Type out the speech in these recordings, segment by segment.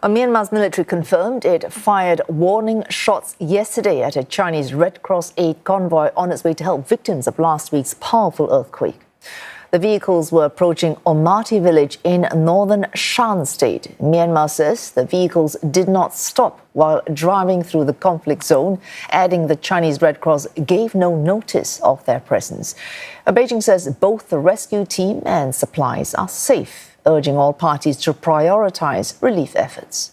Myanmar's military confirmed it fired warning shots yesterday at a Chinese Red Cross aid convoy on its way to help victims of last week's powerful earthquake. The vehicles were approaching Ommati village in northern Shan state. Myanmar says the vehicles did not stop while driving through the conflict zone, adding the Chinese Red Cross gave no notice of their presence. Beijing says both the rescue team and supplies are safe, urging all parties to prioritize relief efforts.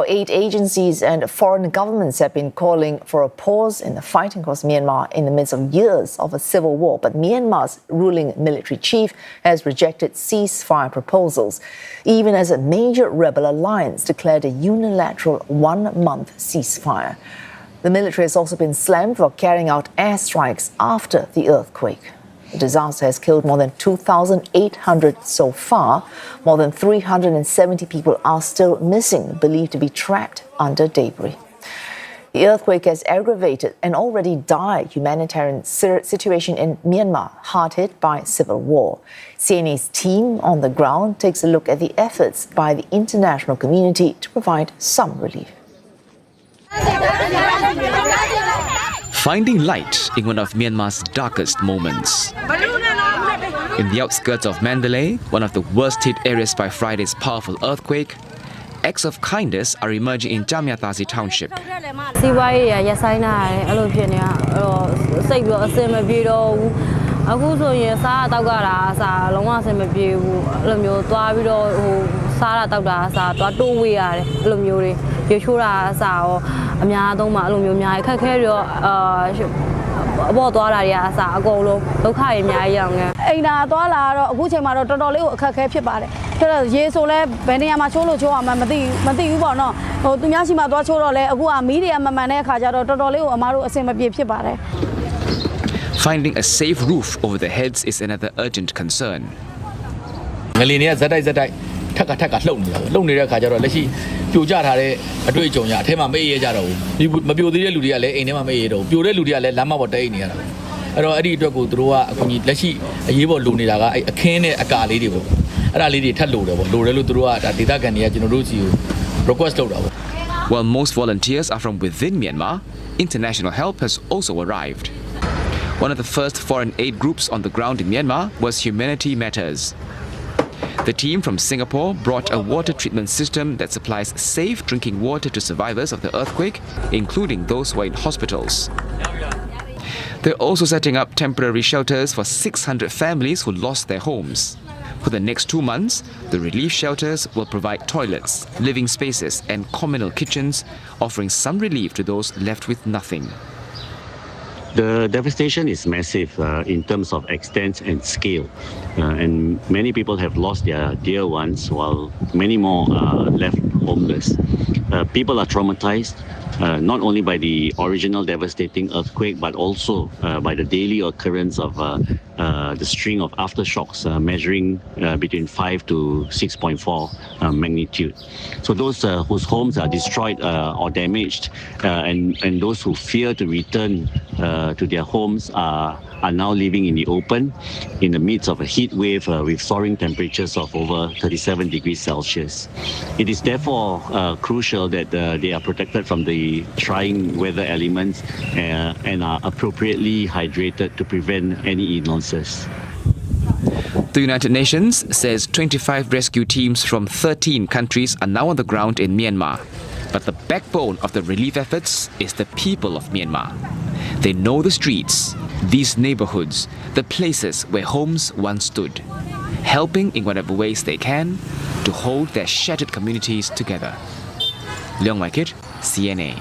Aid agencies and foreign governments have been calling for a pause in the fighting across Myanmar in the midst of years of a civil war. But Myanmar's ruling military chief has rejected ceasefire proposals, even as a major rebel alliance declared a unilateral one-month ceasefire. The military has also been slammed for carrying out airstrikes after the earthquake. The disaster has killed more than 2,800 so far. More than 370 people are still missing, believed to be trapped under debris. The earthquake has aggravated an already dire humanitarian situation in Myanmar, hard hit by civil war. CNA's team on the ground takes a look at the efforts by the international community to provide some relief. Finding light in one of Myanmar's darkest moments. In the outskirts of Mandalay, one of the worst-hit areas by Friday's powerful earthquake, acts of kindness are emerging in Jamyatasi Township. Finding a safe roof over their heads is another urgent concern. While most volunteers are from within Myanmar, international help has also arrived. One of the first foreign aid groups on the ground in Myanmar was Humanity Matters. The team from Singapore brought a water treatment system that supplies safe drinking water to survivors of the earthquake, including those who are in hospitals. They're also setting up temporary shelters for 600 families who lost their homes. For the next 2 months, the relief shelters will provide toilets, living spaces and communal kitchens, offering some relief to those left with nothing. The devastation is massive in terms of extent and scale, and many people have lost their dear ones, while many more are left homeless. People are traumatized, not only by the original devastating earthquake, but also by the daily occurrence of the string of aftershocks measuring between 5 to 6.4 magnitude. So those whose homes are destroyed or damaged, and those who fear to return to their homes are now living in the open in the midst of a heat wave with soaring temperatures of over 37 degrees Celsius. It is therefore crucial that they are protected from the trying weather elements and are appropriately hydrated to prevent any illnesses. The United Nations says 25 rescue teams from 13 countries are now on the ground in Myanmar. But the backbone of the relief efforts is the people of Myanmar. They know the streets, these neighborhoods, the places where homes once stood, helping in whatever ways they can to hold their shattered communities together. Leong Wai Kit, CNA.